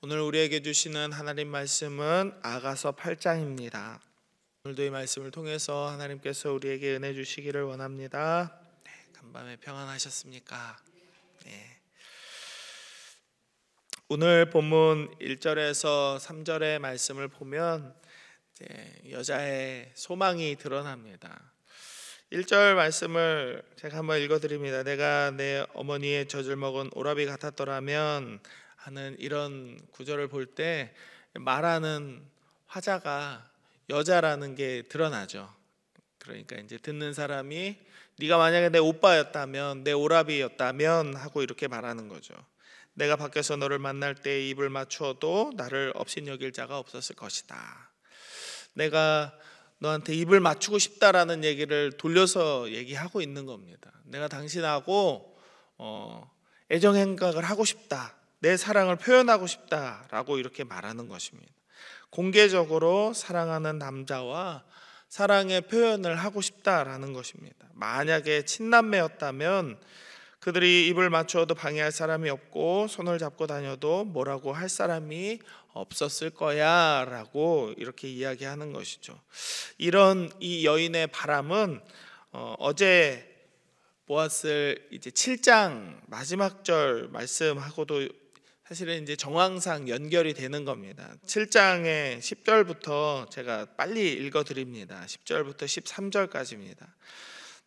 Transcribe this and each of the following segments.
오늘 우리에게 주시는 하나님 말씀은 아가서 8장입니다. 오늘도 이 말씀을 통해서 하나님께서 우리에게 은혜 주시기를 원합니다. 간밤에 평안하셨습니까? 네. 오늘 본문 1절에서 3절의 말씀을 보면 여자의 소망이 드러납니다. 1절 말씀을 제가 한번 읽어드립니다. 내가 내 어머니의 젖을 먹은 오라비 같았더라면 하는 이런 구절을 볼 때 말하는 화자가 여자라는 게 드러나죠. 그러니까 이제 듣는 사람이 네가 만약에 내 오빠였다면, 내 오라비였다면 하고 이렇게 말하는 거죠. 내가 밖에서 너를 만날 때 입을 맞추어도 나를 업신여길 자가 없었을 것이다. 내가 너한테 입을 맞추고 싶다라는 얘기를 돌려서 얘기하고 있는 겁니다. 내가 당신하고 애정행각을 하고 싶다, 내 사랑을 표현하고 싶다라고 이렇게 말하는 것입니다. 공개적으로 사랑하는 남자와 사랑의 표현을 하고 싶다라는 것입니다. 만약에 친남매였다면 그들이 입을 맞추어도 방해할 사람이 없고 손을 잡고 다녀도 뭐라고 할 사람이 없었을 거야 라고 이렇게 이야기하는 것이죠. 이런 이 여인의 바람은 어제 보았을 이제 7장 마지막 절 말씀하고도 사실은 이제 정황상 연결이 되는 겁니다. 7장의 10절부터 제가 빨리 읽어드립니다. 10절부터 13절까지입니다.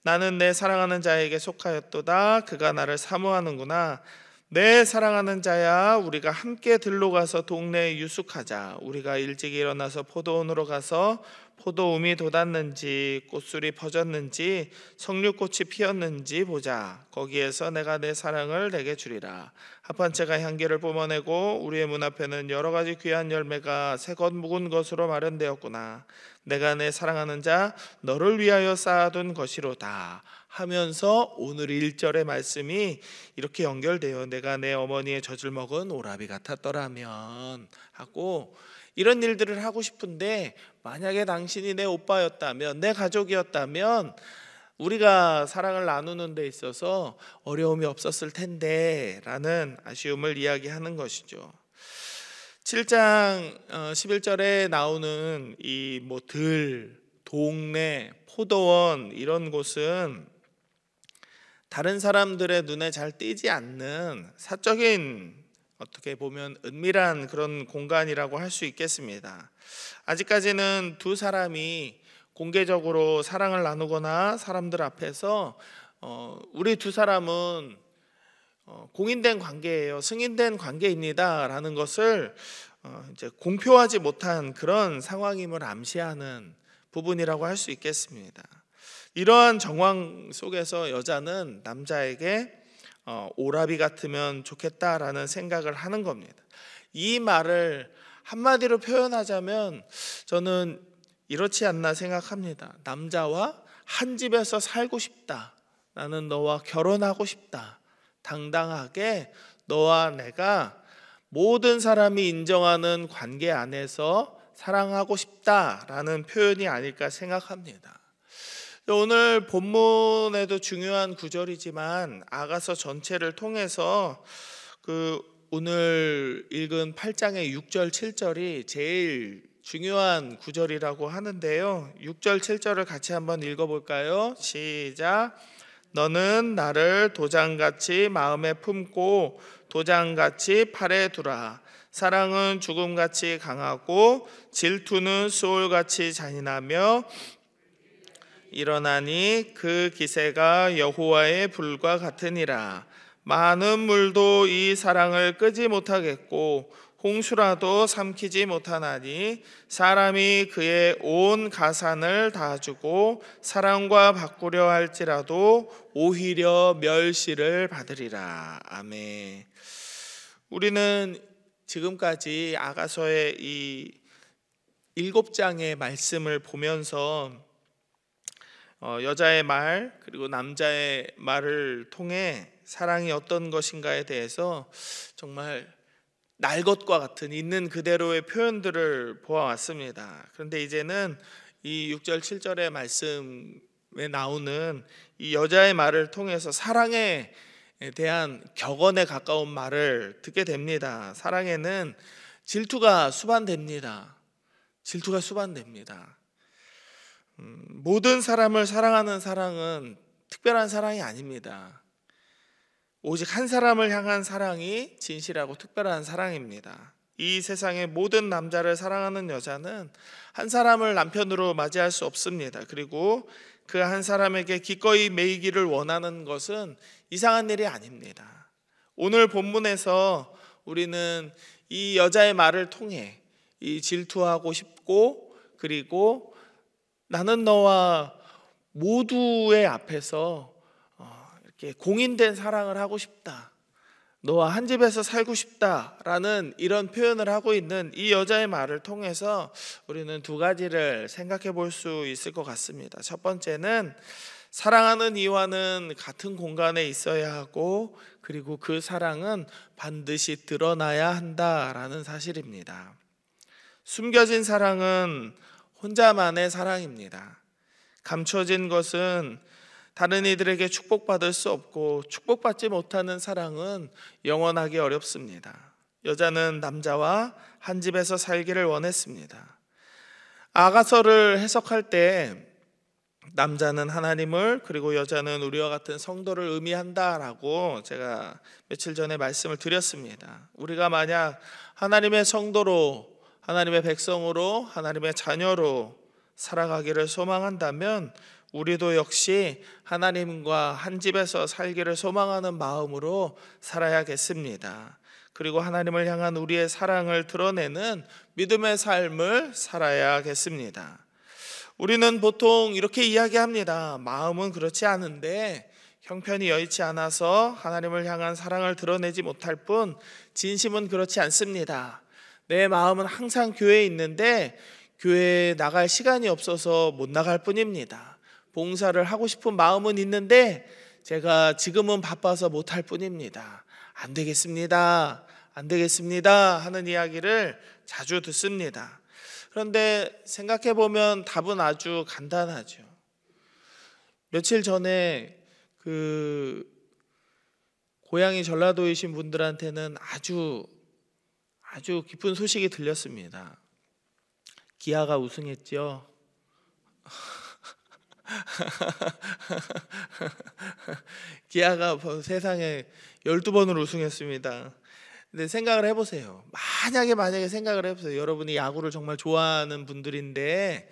나는 내 사랑하는 자에게 속하였도다. 그가 나를 사모하는구나. 내 사랑하는 자야, 우리가 함께 들로 가서 동네에 유숙하자. 우리가 일찍 일어나서 포도원으로 가서 포도움이 돋았는지 꽃술이 퍼졌는지 석류꽃이 피었는지 보자. 거기에서 내가 내 사랑을 내게 주리라. 합한채가 향기를 뿜어내고 우리의 문 앞에는 여러 가지 귀한 열매가 새것 묵은 것으로 마련되었구나. 내가 내 사랑하는 자 너를 위하여 쌓아둔 것이로다 하면서 오늘 1절의 말씀이 이렇게 연결돼요. 내가 내 어머니의 젖을 먹은 오라비 같았더라면 하고, 이런 일들을 하고 싶은데 만약에 당신이 내 오빠였다면, 내 가족이었다면 우리가 사랑을 나누는 데 있어서 어려움이 없었을 텐데 라는 아쉬움을 이야기하는 것이죠. 7장 11절에 나오는 이 들, 동네, 포도원 이런 곳은 다른 사람들의 눈에 잘 띄지 않는 사적인, 어떻게 보면 은밀한 그런 공간이라고 할 수 있겠습니다. 아직까지는 두 사람이 공개적으로 사랑을 나누거나 사람들 앞에서 우리 두 사람은 공인된 관계예요, 승인된 관계입니다 라는 것을 이제 공표하지 못한 그런 상황임을 암시하는 부분이라고 할 수 있겠습니다. 이러한 정황 속에서 여자는 남자에게 오라비 같으면 좋겠다라는 생각을 하는 겁니다. 이 말을 한마디로 표현하자면 저는 이렇지 않나 생각합니다. 남자와 한 집에서 살고 싶다, 나는 너와 결혼하고 싶다, 당당하게 너와 내가 모든 사람이 인정하는 관계 안에서 사랑하고 싶다라는 표현이 아닐까 생각합니다. 오늘 본문에도 중요한 구절이지만 아가서 전체를 통해서 오늘 읽은 8장의 6절 7절이 제일 중요한 구절이라고 하는데요. 6절 7절을 같이 한번 읽어볼까요? 시작. 너는 나를 도장같이 마음에 품고 도장같이 팔에 두라. 사랑은 죽음같이 강하고 질투는 수올같이 잔인하며 일어나니 그 기세가 여호와의 불과 같으니라. 많은 물도 이 사랑을 끄지 못하겠고 홍수라도 삼키지 못하나니 사람이 그의 온 가산을 다 주고 사랑과 바꾸려 할지라도 오히려 멸시를 받으리라. 아멘. 우리는 지금까지 아가서의 이 7장의 말씀을 보면서 여자의 말 그리고 남자의 말을 통해 사랑이 어떤 것인가에 대해서 정말 날 것과 같은 있는 그대로의 표현들을 보아왔습니다. 그런데 이제는 이 6절 7절의 말씀에 나오는 이 여자의 말을 통해서 사랑의 대한 격언에 가까운 말을 듣게 됩니다. 사랑에는 질투가 수반됩니다. 질투가 수반됩니다. 모든 사람을 사랑하는 사랑은 특별한 사랑이 아닙니다. 오직 한 사람을 향한 사랑이 진실하고 특별한 사랑입니다. 이 세상의 모든 남자를 사랑하는 여자는 한 사람을 남편으로 맞이할 수 없습니다. 그리고 그 한 사람에게 기꺼이 매이기를 원하는 것은 이상한 일이 아닙니다. 오늘 본문에서 우리는 이 여자의 말을 통해 이 질투하고 싶고, 그리고 나는 너와 모두의 앞에서 이렇게 공인된 사랑을 하고 싶다, 너와 한 집에서 살고 싶다라는 이런 표현을 하고 있는 이 여자의 말을 통해서 우리는 두 가지를 생각해 볼 수 있을 것 같습니다. 첫 번째는 사랑하는 이와는 같은 공간에 있어야 하고, 그리고 그 사랑은 반드시 드러나야 한다라는 사실입니다. 숨겨진 사랑은 혼자만의 사랑입니다. 감춰진 것은 다른 이들에게 축복받을 수 없고, 축복받지 못하는 사랑은 영원하기 어렵습니다. 여자는 남자와 한 집에서 살기를 원했습니다. 아가서를 해석할 때 남자는 하나님을, 그리고 여자는 우리와 같은 성도를 의미한다라고 제가 며칠 전에 말씀을 드렸습니다. 우리가 만약 하나님의 성도로, 하나님의 백성으로, 하나님의 자녀로 살아가기를 소망한다면 우리도 역시 하나님과 한 집에서 살기를 소망하는 마음으로 살아야겠습니다. 그리고 하나님을 향한 우리의 사랑을 드러내는 믿음의 삶을 살아야겠습니다. 우리는 보통 이렇게 이야기합니다. 마음은 그렇지 않은데 형편이 여의치 않아서 하나님을 향한 사랑을 드러내지 못할 뿐, 진심은 그렇지 않습니다. 내 마음은 항상 교회에 있는데 교회에 나갈 시간이 없어서 못 나갈 뿐입니다. 봉사를 하고 싶은 마음은 있는데 제가 지금은 바빠서 못할 뿐입니다. 안 되겠습니다, 안 되겠습니다 하는 이야기를 자주 듣습니다. 그런데 생각해 보면 답은 아주 간단하죠. 며칠 전에 고향이 전라도이신 분들한테는 아주 기쁜 소식이 들렸습니다. 기아가 우승했죠. 기아가 세상에 12번을 우승했습니다. 근데 생각을 해보세요. 만약에 생각을 해보세요. 여러분이 야구를 정말 좋아하는 분들인데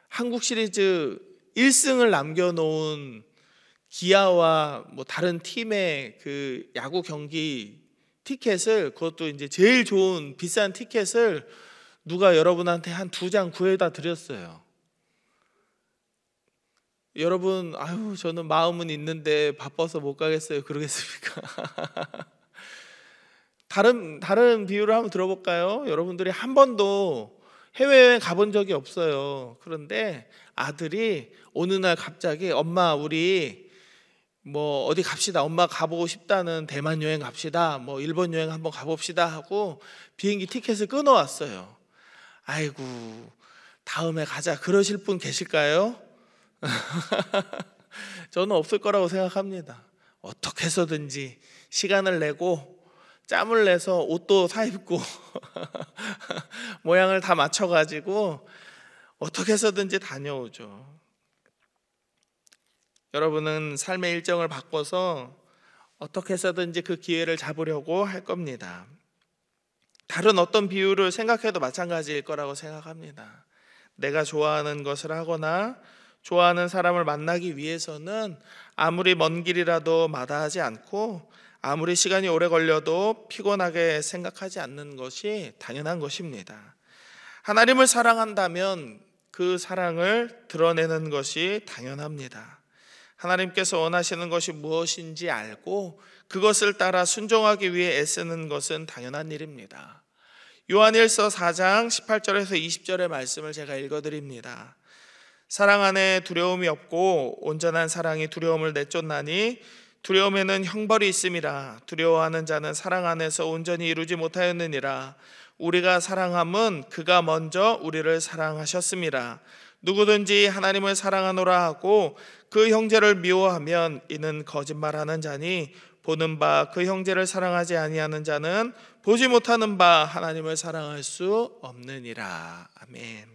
한국 시리즈 1승을 남겨놓은 기아와 다른 팀의 그 야구 경기 티켓을, 그것도 이제 제일 좋은 비싼 티켓을 누가 여러분한테 한 2장 구해다 드렸어요. 여러분, 저는 마음은 있는데 바빠서 못 가겠어요, 그러겠습니까? 다른 비유를 한번 들어볼까요? 여러분들이 한 번도 해외여행 가본 적이 없어요. 그런데 아들이 어느 날 갑자기 엄마 우리 어디 갑시다, 엄마 가보고 싶다는 대만 여행 갑시다, 일본 여행 한번 가봅시다 하고 비행기 티켓을 끊어왔어요. 아이고, 다음에 가자 그러실 분 계실까요? 저는 없을 거라고 생각합니다. 어떻게 해서든지 시간을 내고 짬을 내서 옷도 사 입고 모양을 다 맞춰가지고 어떻게 해서든지 다녀오죠. 여러분은 삶의 일정을 바꿔서 어떻게 해서든지 그 기회를 잡으려고 할 겁니다. 다른 어떤 비유를 생각해도 마찬가지일 거라고 생각합니다. 내가 좋아하는 것을 하거나 좋아하는 사람을 만나기 위해서는 아무리 먼 길이라도 마다하지 않고, 아무리 시간이 오래 걸려도 피곤하게 생각하지 않는 것이 당연한 것입니다. 하나님을 사랑한다면 그 사랑을 드러내는 것이 당연합니다. 하나님께서 원하시는 것이 무엇인지 알고 그것을 따라 순종하기 위해 애쓰는 것은 당연한 일입니다. 요한일서 4장 18절에서 20절의 말씀을 제가 읽어드립니다. 사랑 안에 두려움이 없고 온전한 사랑이 두려움을 내쫓나니 두려움에는 형벌이 있음이라. 두려워하는 자는 사랑 안에서 온전히 이루지 못하였느니라. 우리가 사랑함은 그가 먼저 우리를 사랑하셨음이라. 누구든지 하나님을 사랑하노라 하고 그 형제를 미워하면 이는 거짓말하는 자니 보는 바 그 형제를 사랑하지 아니하는 자는 보지 못하는 바 하나님을 사랑할 수 없느니라. 아멘.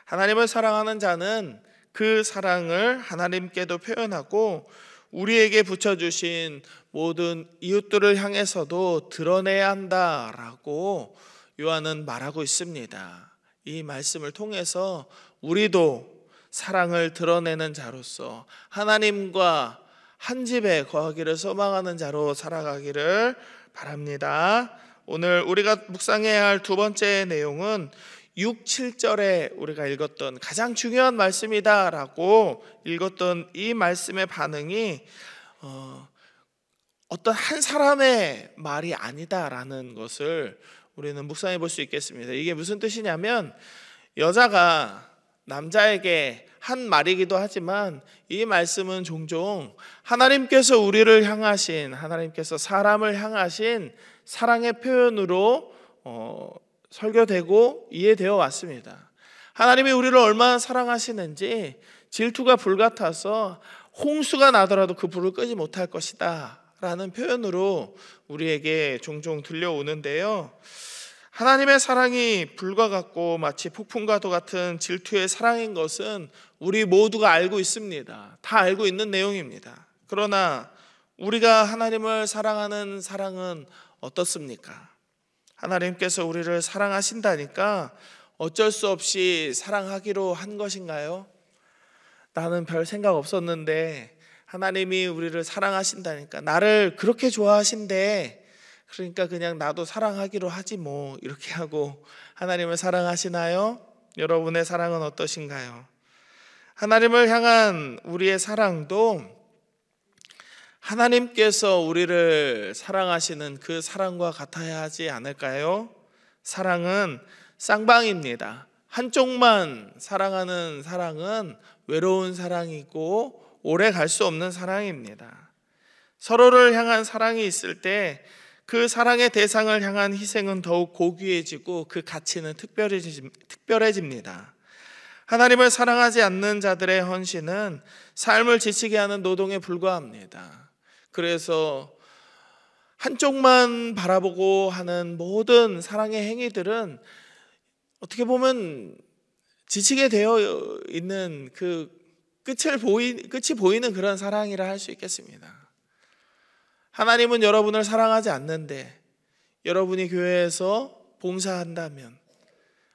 하나님을 사랑하는 자는 그 사랑을 하나님께도 표현하고 우리에게 붙여주신 모든 이웃들을 향해서도 드러내야 한다라고 요한은 말하고 있습니다. 이 말씀을 통해서 우리도 사랑을 드러내는 자로서 하나님과 한 집에 거하기를 소망하는 자로 살아가기를 바랍니다. 오늘 우리가 묵상해야 할 두 번째 내용은 6, 7절에 우리가 읽었던 가장 중요한 말씀이다라고 읽었던 이 말씀의 반응이 어떤 한 사람의 말이 아니다라는 것을 우리는 묵상해 볼 수 있겠습니다. 이게 무슨 뜻이냐면 여자가 남자에게 한 말이기도 하지만 이 말씀은 종종 하나님께서 우리를 향하신, 하나님께서 사람을 향하신 사랑의 표현으로 설교되고 이해되어 왔습니다. 하나님이 우리를 얼마나 사랑하시는지 질투가 불같아서 홍수가 나더라도 그 불을 끄지 못할 것이다 라는 표현으로 우리에게 종종 들려오는데요, 하나님의 사랑이 불과 같고 마치 폭풍과도 같은 질투의 사랑인 것은 우리 모두가 알고 있습니다. 다 알고 있는 내용입니다. 그러나 우리가 하나님을 사랑하는 사랑은 어떻습니까? 하나님께서 우리를 사랑하신다니까 어쩔 수 없이 사랑하기로 한 것인가요? 나는 별 생각 없었는데 하나님이 우리를 사랑하신다니까, 나를 그렇게 좋아하신대, 그러니까 그냥 나도 사랑하기로 하지 뭐, 이렇게 하고 하나님을 사랑하시나요? 여러분의 사랑은 어떠신가요? 하나님을 향한 우리의 사랑도 하나님께서 우리를 사랑하시는 그 사랑과 같아야 하지 않을까요? 사랑은 쌍방입니다. 한쪽만 사랑하는 사랑은 외로운 사랑이고 오래 갈 수 없는 사랑입니다. 서로를 향한 사랑이 있을 때 그 사랑의 대상을 향한 희생은 더욱 고귀해지고 그 가치는 특별해집니다. 하나님을 사랑하지 않는 자들의 헌신은 삶을 지치게 하는 노동에 불과합니다. 그래서 한쪽만 바라보고 하는 모든 사랑의 행위들은 어떻게 보면 지치게 되어 있는 그 끝이 보이는 그런 사랑이라 할 수 있겠습니다. 하나님은 여러분을 사랑하지 않는데 여러분이 교회에서 봉사한다면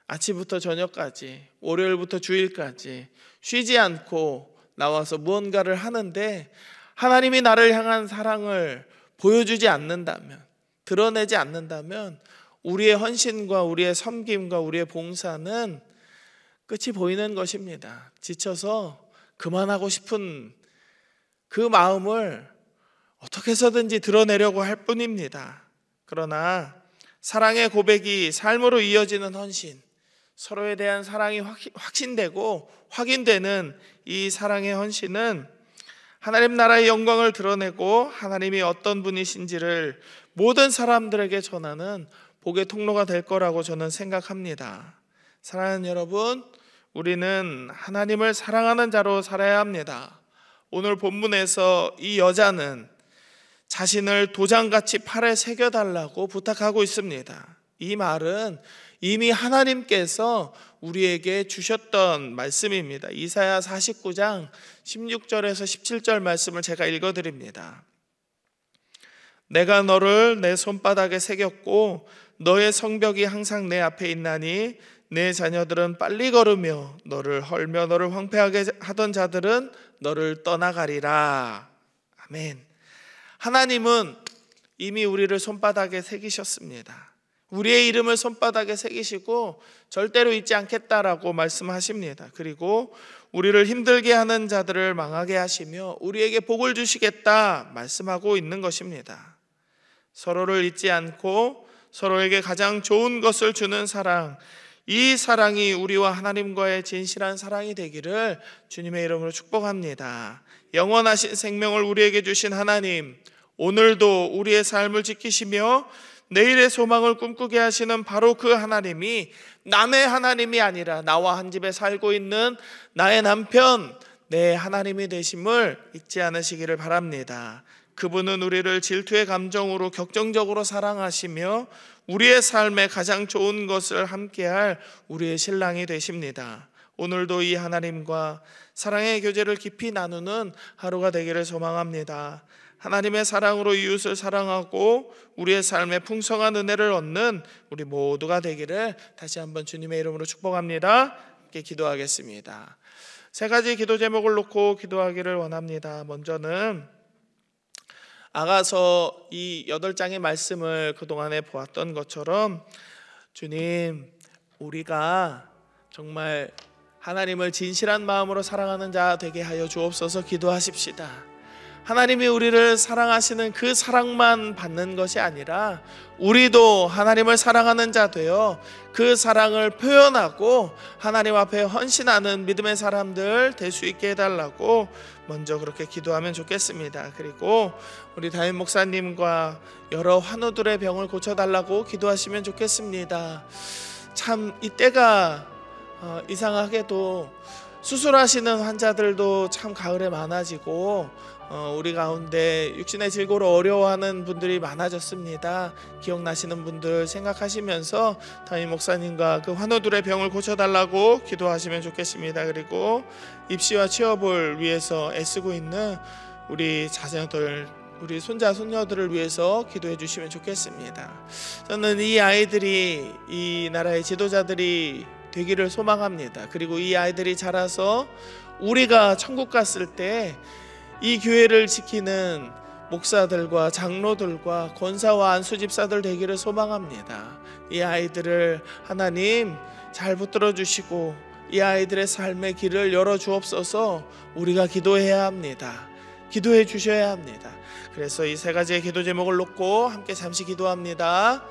아침부터 저녁까지, 월요일부터 주일까지 쉬지 않고 나와서 무언가를 하는데 하나님이 나를 향한 사랑을 보여주지 않는다면, 드러내지 않는다면 우리의 헌신과 우리의 섬김과 우리의 봉사는 끝이 보이는 것입니다. 지쳐서 그만하고 싶은 그 마음을 어떻게 해서든지 드러내려고 할 뿐입니다. 그러나 사랑의 고백이 삶으로 이어지는 헌신, 서로에 대한 사랑이 확신되고 확인되는 이 사랑의 헌신은 하나님 나라의 영광을 드러내고 하나님이 어떤 분이신지를 모든 사람들에게 전하는 복의 통로가 될 거라고 저는 생각합니다. 사랑하는 여러분, 우리는 하나님을 사랑하는 자로 살아야 합니다. 오늘 본문에서 이 여자는 자신을 도장같이 팔에 새겨달라고 부탁하고 있습니다. 이 말은 이미 하나님께서 우리에게 주셨던 말씀입니다. 이사야 49장 16절에서 17절 말씀을 제가 읽어드립니다. 내가 너를 내 손바닥에 새겼고 너의 성벽이 항상 내 앞에 있나니 내 자녀들은 빨리 걸으며 너를 헐며 너를 황폐하게 하던 자들은 너를 떠나가리라. 아멘. 하나님은 이미 우리를 손바닥에 새기셨습니다. 우리의 이름을 손바닥에 새기시고 절대로 잊지 않겠다라고 말씀하십니다. 그리고 우리를 힘들게 하는 자들을 망하게 하시며 우리에게 복을 주시겠다 말씀하고 있는 것입니다. 서로를 잊지 않고 서로에게 가장 좋은 것을 주는 사랑, 이 사랑이 우리와 하나님과의 진실한 사랑이 되기를 주님의 이름으로 축복합니다. 영원하신 생명을 우리에게 주신 하나님, 오늘도 우리의 삶을 지키시며 내일의 소망을 꿈꾸게 하시는 바로 그 하나님이 남의 하나님이 아니라 나와 한 집에 살고 있는 나의 남편, 내 하나님이 되심을 잊지 않으시기를 바랍니다. 그분은 우리를 질투의 감정으로 격정적으로 사랑하시며 우리의 삶에 가장 좋은 것을 함께할 우리의 신랑이 되십니다. 오늘도 이 하나님과 사랑의 교제를 깊이 나누는 하루가 되기를 소망합니다. 하나님의 사랑으로 이웃을 사랑하고 우리의 삶에 풍성한 은혜를 얻는 우리 모두가 되기를 다시 한번 주님의 이름으로 축복합니다. 함께 기도하겠습니다. 세 가지 기도 제목을 놓고 기도하기를 원합니다. 먼저는 아가서 이 8장의 말씀을 그동안에 보았던 것처럼 주님, 우리가 정말 하나님을 진실한 마음으로 사랑하는 자 되게 하여 주옵소서 기도하십시다. 하나님이 우리를 사랑하시는 그 사랑만 받는 것이 아니라 우리도 하나님을 사랑하는 자 되어 그 사랑을 표현하고 하나님 앞에 헌신하는 믿음의 사람들 될 수 있게 해달라고 먼저 그렇게 기도하면 좋겠습니다. 그리고 우리 담임 목사님과 여러 환우들의 병을 고쳐달라고 기도하시면 좋겠습니다. 참 이때가 이상하게도 수술하시는 환자들도 참 가을에 많아지고 우리 가운데 육신의 질고를 어려워하는 분들이 많아졌습니다. 기억나시는 분들 생각하시면서 담임 목사님과 그 환우들의 병을 고쳐달라고 기도하시면 좋겠습니다. 그리고 입시와 취업을 위해서 애쓰고 있는 우리 자녀들, 우리 손자 손녀들을 위해서 기도해 주시면 좋겠습니다. 저는 이 아이들이 이 나라의 지도자들이 되기를 소망합니다. 그리고 이 아이들이 자라서 우리가 천국 갔을 때 이 교회를 지키는 목사들과 장로들과 권사와 안수집사들 되기를 소망합니다. 이 아이들을 하나님 잘 붙들어 주시고 이 아이들의 삶의 길을 열어 주옵소서. 우리가 기도해야 합니다. 기도해 주셔야 합니다. 그래서 이 세 가지의 기도 제목을 놓고 함께 잠시 기도합니다.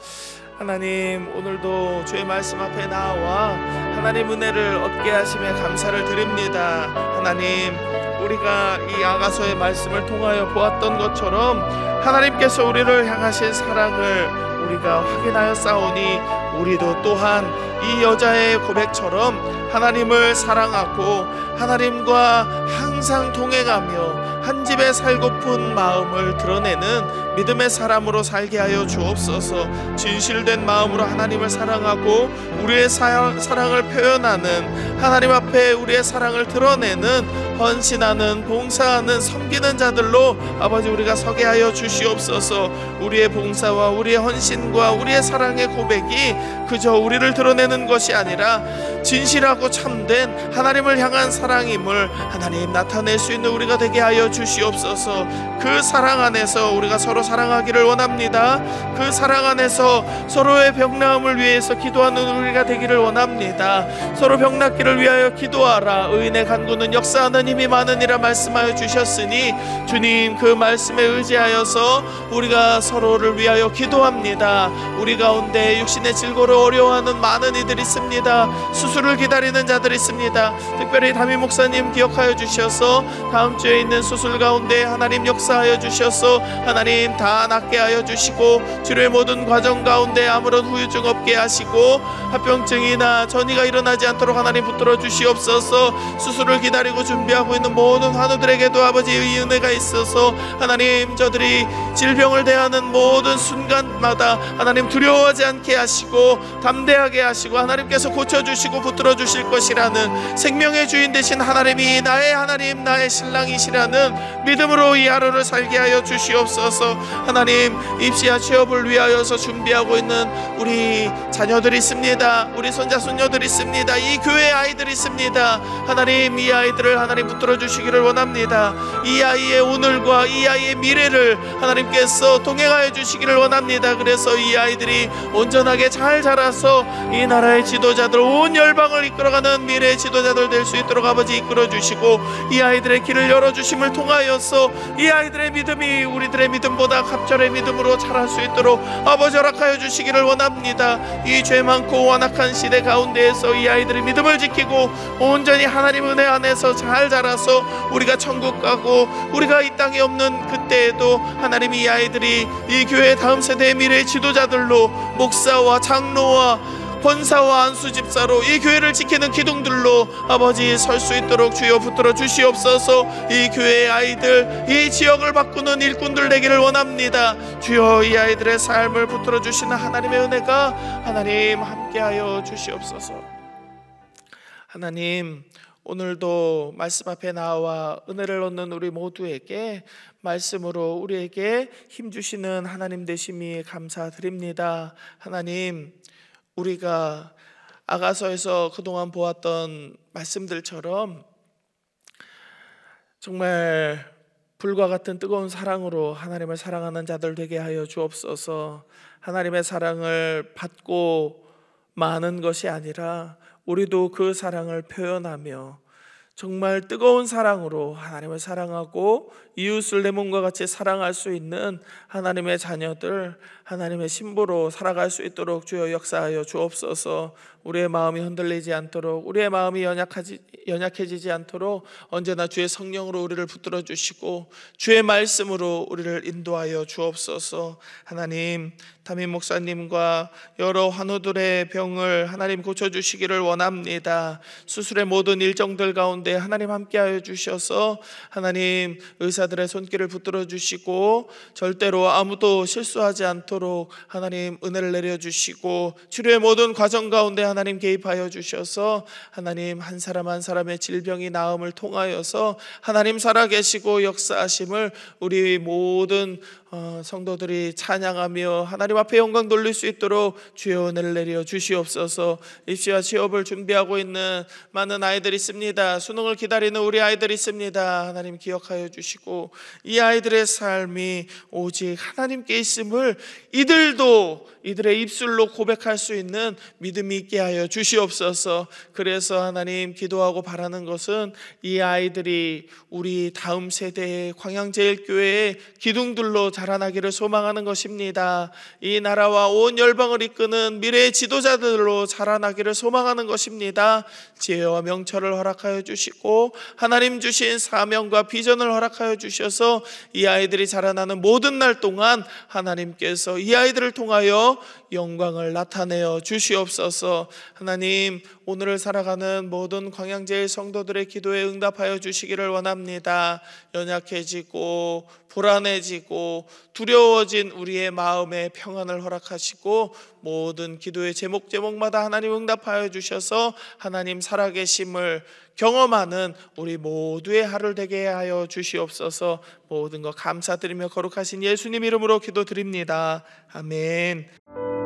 하나님, 오늘도 주의 말씀 앞에 나와 하나님 은혜를 얻게 하심에 감사를 드립니다. 하나님, 우리가 이 아가서의 말씀을 통하여 보았던 것처럼 하나님께서 우리를 향하신 사랑을 우리가 확인하여 싸우니 우리도 또한 이 여자의 고백처럼 하나님을 사랑하고 하나님과 항상 동행하며 한 집에 살고픈 마음을 드러내는 믿음의 사람으로 살게 하여 주옵소서. 진실된 마음으로 하나님을 사랑하고 우리의 사랑을 표현하는, 하나님 앞에 우리의 사랑을 드러내는, 헌신하는, 봉사하는, 섬기는 자들로 아버지 우리가 서게 하여 주시옵소서. 우리의 봉사와 우리의 헌신과 우리의 사랑의 고백이 그저 우리를 드러내는 것이 아니라 진실하고 참된 하나님을 향한 사랑임을 하나님 나타낼 수 있는 우리가 되게 하여 주시옵소서. 그 사랑 안에서 우리가 서로 사랑하기를 원합니다. 그 사랑 안에서 서로의 병나음을 위해서 기도하는 우리가 되기를 원합니다. 서로 병낫기를 위하여 기도하라. 의인의 간구는 역사하는 힘이 많으니라 말씀하여 주셨으니 주님, 그 말씀에 의지하여서 우리가 서로를 위하여 기도합니다. 우리 가운데 육신의 질고를 어려워하는 많은 이들이 있습니다. 수술을 기다리는 자들이 있습니다. 특별히 담임 목사님 기억하여 주셔서 다음 주에 있는 수술 가운데 하나님 역사하여 주셔서 하나님 다 낫게 하여 주시고 치료의 모든 과정 가운데 아무런 후유증 없게 하시고 합병증이나 전이가 일어나지 않도록 하나님 붙들어 주시옵소서. 수술을 기다리고 준비하고 있는 모든 환우들에게도 아버지의 은혜가 있어서 하나님 저들이 질병을 대하는 모든 순간마다 하나님 두려워하지 않게 하시고 담대하게 하시고 하나님께서 고쳐주시고 붙들어 주실 것이라는 생명의 주인 되신 하나님이 나의 하나님, 나의 신랑이시라는 믿음으로 이 하루를 살게 하여 주시옵소서. 하나님, 입시와 취업을 위하여서 준비하고 있는 우리 자녀들이 있습니다. 우리 손자 손녀들이 있습니다. 이 교회 아이들이 있습니다. 하나님, 이 아이들을 하나님 붙들어 주시기를 원합니다. 이 아이의 오늘과 이 아이의 미래를 하나님께서 동행하여 주시기를 원합니다. 그래서 이 아이들이 온전하게 잘 자라서 이 나라의 지도자들, 온 열방을 이끌어가는 미래의 지도자들 될 수 있도록 아버지 이끌어 주시고 이 아이들의 길을 열어주심을 통하여서 이 아이들의 믿음이 우리들의 믿음보다 갑절의 믿음으로 자랄 수 있도록 아버지 허락하여 주시기를 원합니다. 이 죄 많고 완악한 시대 가운데에서 이 아이들의 믿음을 지키고 온전히 하나님 은혜 안에서 잘 자라서 우리가 천국 가고 우리가 이 땅에 없는 그때에도 하나님 이 아이들이 이 교회의 다음 세대의 미래의 지도자들로 목사와 장로와 권사와 안수 집사로 이 교회를 지키는 기둥들로 아버지 설 수 있도록 주여 붙들어 주시옵소서. 이 교회의 아이들, 이 지역을 바꾸는 일꾼들 되기를 원합니다. 주여 이 아이들의 삶을 붙들어 주시는 하나님의 은혜가 하나님 함께하여 주시옵소서. 하나님, 오늘도 말씀 앞에 나와 은혜를 얻는 우리 모두에게 말씀으로 우리에게 힘 주시는 하나님 되심이 감사드립니다. 하나님, 우리가 아가서에서 그동안 보았던 말씀들처럼 정말 불과 같은 뜨거운 사랑으로 하나님을 사랑하는 자들 되게 하여 주옵소서. 하나님의 사랑을 받고 마는 것이 아니라 우리도 그 사랑을 표현하며 정말 뜨거운 사랑으로 하나님을 사랑하고 이웃을 내 몸과 같이 사랑할 수 있는 하나님의 자녀들, 하나님의 신부로 살아갈 수 있도록 주여 역사하여 주옵소서. 우리의 마음이 흔들리지 않도록, 우리의 마음이 연약해지지 않도록 언제나 주의 성령으로 우리를 붙들어 주시고 주의 말씀으로 우리를 인도하여 주옵소서. 하나님, 담임 목사님과 여러 환우들의 병을 하나님 고쳐주시기를 원합니다. 수술의 모든 일정들 가운데 하나님 함께하여 주셔서 하나님 의사들의 손길을 붙들어 주시고 절대로 아무도 실수하지 않도록 하나님 은혜를 내려주시고 치료의 모든 과정 가운데 하나님 개입하여 주셔서 하나님 한 사람 한 사람의 질병이 나음을 통하여서 하나님 살아계시고 역사하심을 우리 모든 성도들이 찬양하며 하나님 앞에 영광 돌릴 수 있도록 주의 은혜를 내려 주시옵소서. 입시와 취업을 준비하고 있는 많은 아이들이 있습니다. 수능을 기다리는 우리 아이들이 있습니다. 하나님 기억하여 주시고 이 아이들의 삶이 오직 하나님께 있음을 이들도 이들의 입술로 고백할 수 있는 믿음이 있게 하여 주시옵소서. 그래서 하나님 기도하고 바라는 것은 이 아이들이 우리 다음 세대의 광양제일교회의 기둥들로 자라나기를 소망하는 것입니다. 이 나라와 온 열방을 이끄는 미래의 지도자들로 자라나기를 소망하는 것입니다. 지혜와 명철을 허락하여 주시고 하나님 주신 사명과 비전을 허락하여 주셔서 이 아이들이 자라나는 모든 날 동안 하나님께서 이 아이들을 통하여 영광을 나타내어 주시옵소서. 하나님, 오늘을 살아가는 모든 광양제일 성도들의 기도에 응답하여 주시기를 원합니다. 연약해지고 불안해지고 두려워진 우리의 마음에 평안을 허락하시고 모든 기도의 제목마다 하나님 응답하여 주셔서 하나님 살아계심을 경험하는 우리 모두의 하루 되게 하여 주시옵소서. 모든 것 감사드리며 거룩하신 예수님 이름으로 기도드립니다. 아멘.